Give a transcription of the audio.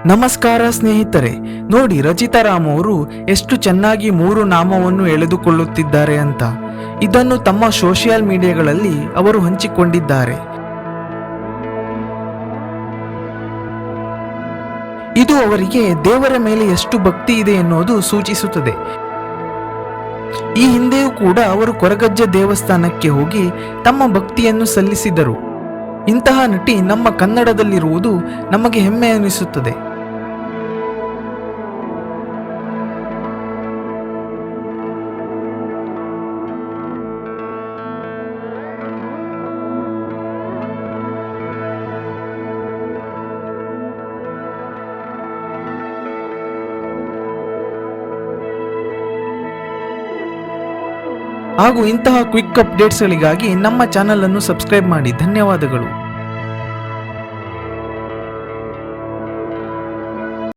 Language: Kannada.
ನಮಸ್ಕಾರ ಸ್ನೇಹಿತರೆ, ನೋಡಿ ರಚಿತಾ ರಾಮ್ ಅವರು ಎಷ್ಟು ಚೆನ್ನಾಗಿ 3 ನಾಮವನ್ನು ಎಳೆದುಕೊಳ್ಳುತ್ತಿದ್ದಾರೆ ಅಂತ. ಇದನ್ನು ತಮ್ಮ ಸೋಷಿಯಲ್ ಮೀಡಿಯಾಗಳಲ್ಲಿ ಅವರು ಹಂಚಿಕೊಂಡಿದ್ದಾರೆ. ಇದು ಅವರಿಗೆ ದೇವರ ಮೇಲೆ ಎಷ್ಟು ಭಕ್ತಿ ಇದೆ ಎನ್ನುವುದು ಸೂಚಿಸುತ್ತದೆ. ಈ ಹಿಂದೆಯೂ ಕೂಡ ಅವರು ಕೊರಗಜ್ಜ ದೇವಸ್ಥಾನಕ್ಕೆ ಹೋಗಿ ತಮ್ಮ ಭಕ್ತಿಯನ್ನು ಸಲ್ಲಿಸಿದರು. ಇಂತಹ ನಟಿ ನಮ್ಮ ಕನ್ನಡದಲ್ಲಿರುವುದು ನಮಗೆ ಹೆಮ್ಮೆ ಅನಿಸುತ್ತದೆ. ಹಾಗೂ ಇಂತಹ ಕ್ವಿಕ್ ಅಪ್ಡೇಟ್ಸ್ಗಳಿಗಾಗಿ ನಮ್ಮ ಚಾನಲ್ ಅನ್ನು ಸಬ್ಸ್ಕ್ರೈಬ್ ಮಾಡಿ. ಧನ್ಯವಾದಗಳು.